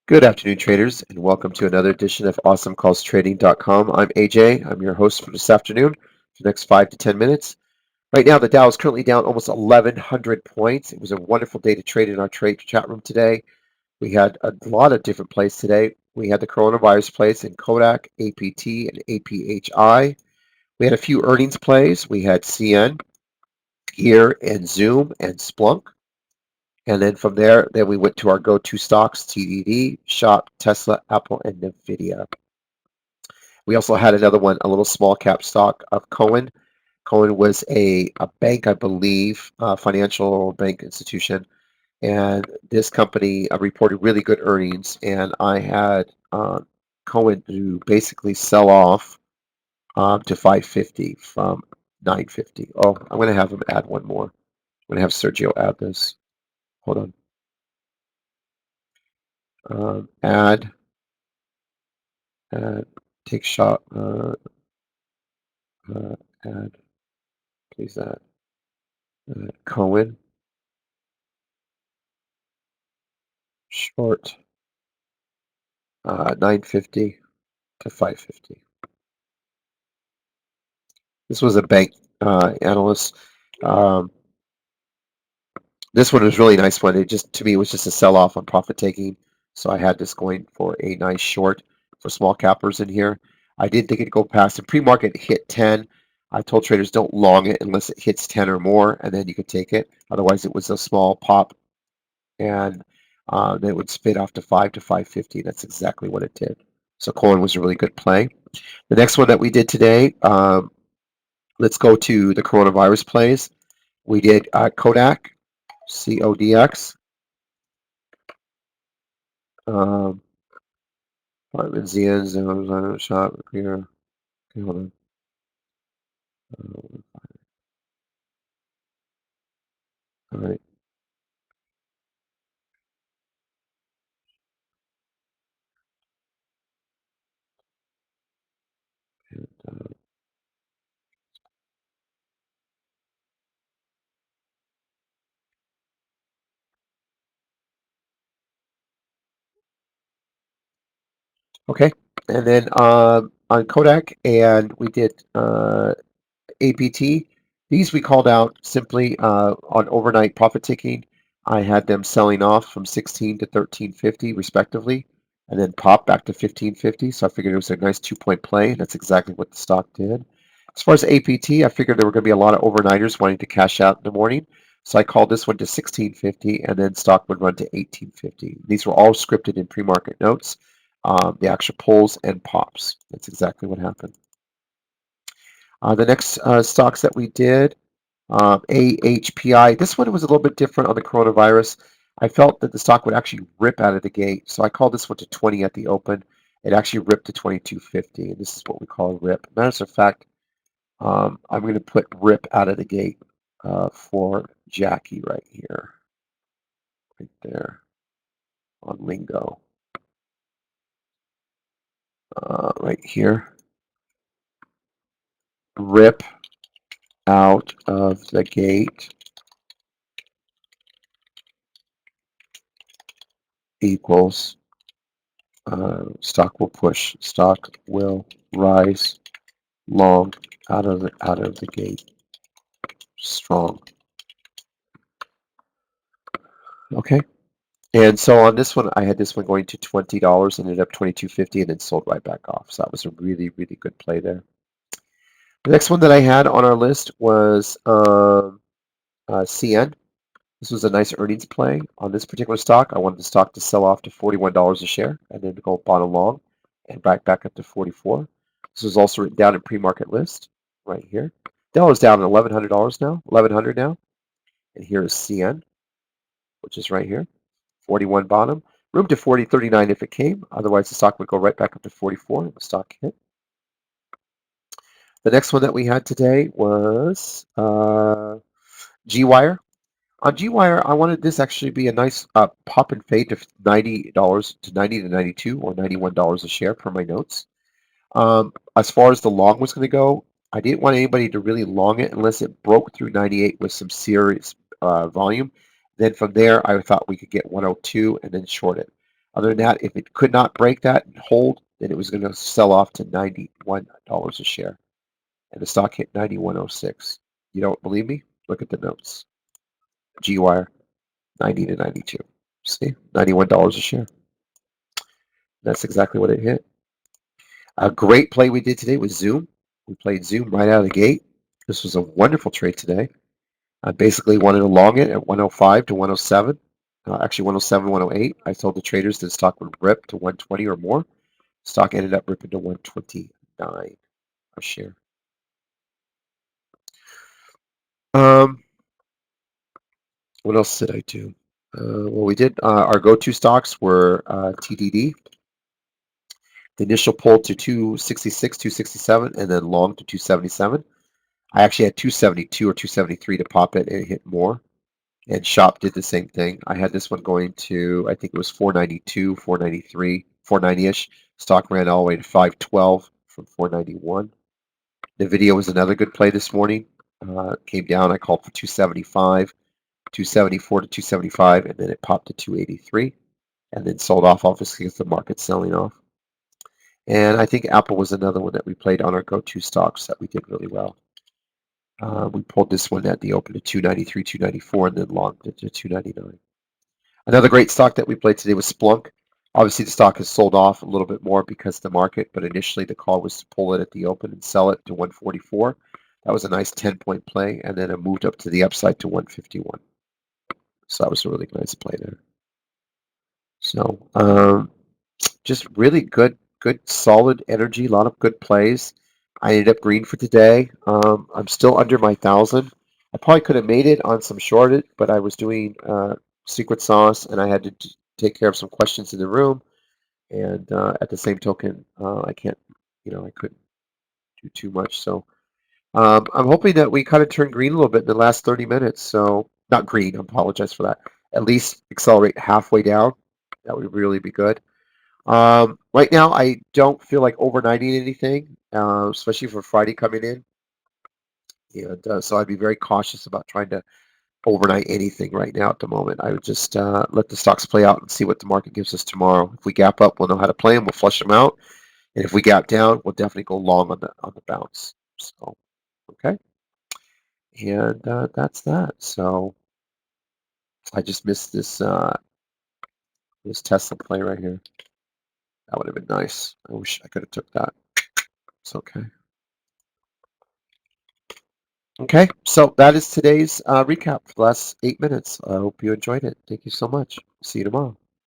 Good afternoon, traders, and welcome to another edition of Awesomecallstrading.com. I'm AJ. I'm your host for this afternoon for the next 5 to 10 minutes. Right now, the Dow is currently down almost 1,100 points. It was a wonderful day to trade in our trade chat room today. We had a lot of different plays today. We had the coronavirus plays in Kodak, APT, and APHI. We had a few earnings plays. We had CN, here, and Zoom, and Splunk. And then from there, we went to our go-to stocks, TDD, Shop, Tesla, Apple, and NVIDIA. We also had another one, a little small cap stock of Cohen. Cohen was a bank, I believe, financial bank institution. And this company reported really good earnings. And I had Cohen to basically sell off to 550 from 950. Oh, I'm going to have him add one more. I'm going to have Sergio add this. Hold on. Add, take shot, add, please add, Cohen, short, 950 to 550. This was a bank analyst. This one was really nice one. It just, to me, it was just a sell-off on profit taking. So I had this going for a nice short for small cappers in here. I didn't think it'd go past. The pre-market hit 10. I told traders don't long it unless it hits 10 or more, and then you could take it. Otherwise, it was a small pop, and then it would spit off to 5 to 550. That's exactly what it did. So Cohen was a really good play. The next one that we did today, let's go to the coronavirus plays. We did Kodak, CODX. Apartment ZN, shop here. Okay, hold on. All right. And, okay. And then on Kodak, and we did APT. These we called out simply on overnight profit taking. I had them selling off from 16 to 1350 respectively, and then pop back to 1550. So I figured it was a nice 2-point play. That's exactly what the stock did. As far as APT, I figured there were going to be a lot of overnighters wanting to cash out in the morning. So I called this one to 1650, and then stock would run to 1850. These were all scripted in pre-market notes, the actual pulls and pops. That's exactly what happened. The next stocks that we did, AHPI. This one was a little bit different on the coronavirus. I felt that the stock would actually rip out of the gate, so I called this one to 20 at the open. It actually ripped to 2250, and this is what we call a rip. Matter of fact, I'm going to put rip out of the gate for Jackie right here, right there on Lingo, right here. Rip out of the gate equals stock will push, stock will rise long out of the gate, strong. Okay. And so on this one, I had this one going to $20, ended up $22.50, and then sold right back off. So that was a really, really good play there. The next one that I had on our list was CN. This was a nice earnings play on this particular stock. I wanted the stock to sell off to $41 a share and then to go bottom long and back up to 44. This was also written down in pre-market list right here. Dell is down at $1,100 now, 1,100 now. And here is CN, which is right here, 41 bottom. Room to 40.39 if it came. Otherwise, the stock would go right back up to 44 if the stock hit. The next one that we had today was G-Wire. On G-Wire, I wanted this actually to be a nice pop and fade to $90 to 90 to 92 or $91 a share per my notes. As far as the long was going to go, I didn't want anybody to really long it unless it broke through 98 with some serious volume. Then from there, I thought we could get 102 and then short it. Other than that, if it could not break that and hold, then it was going to sell off to $91 a share. And the stock hit 91.06. You don't believe me? Look at the notes. G-Wire, 90 to 92. See, $91 a share. That's exactly what it hit. A great play we did today was Zoom. We played Zoom right out of the gate. This was a wonderful trade today. I basically wanted to long it at 105 to 107. Actually, 107, 108. I told the traders that the stock would rip to 120 or more. Stock ended up ripping to 129 a share. What else did I do? Well, we did our go-to stocks were TDD. The initial pull to 266, 267, and then long to 277. I actually had 272 or 273 to pop it, and it hit more. And Shop did the same thing. I had this one going to, I think it was 492, 493, 490-ish. Stock ran all the way to 512 from 491. NVIDIA was another good play this morning. Came down, I called for 275, 274 to 275, and then it popped to 283, and then sold off, obviously, because the market's selling off. And I think Apple was another one that we played on our go-to stocks that we did really well. We pulled this one at the open to 293, 294, and then longed it to 299. Another great stock that we played today was Splunk. Obviously, the stock has sold off a little bit more because of the market, but initially the call was to pull it at the open and sell it to 144. That was a nice 10-point play, and then it moved up to the upside to 151. So that was a really nice play there. So just really good, solid energy, a lot of good plays. I ended up green for today. I'm still under my 1,000. I probably could have made it on some shorted, but I was doing secret sauce, and I had to take care of some questions in the room. And at the same token, I can't, I couldn't do too much. So I'm hoping that we kind of turn green a little bit in the last 30 minutes. So not green, I apologize for that. At least accelerate halfway down. That would really be good. Right now, I don't feel like overnighting anything, especially for Friday coming in. And so I'd be very cautious about trying to overnight anything right now at the moment. I would just let the stocks play out and see what the market gives us tomorrow. If we gap up, we'll know how to play them. We'll flush them out. And if we gap down, we'll definitely go long on the bounce. So, okay. And that's that. So I just missed this Tesla play right here. That would have been nice. I wish I could have took that. It's okay. Okay, so that is today's recap for the last 8 minutes. I hope you enjoyed it. Thank you so much. See you tomorrow.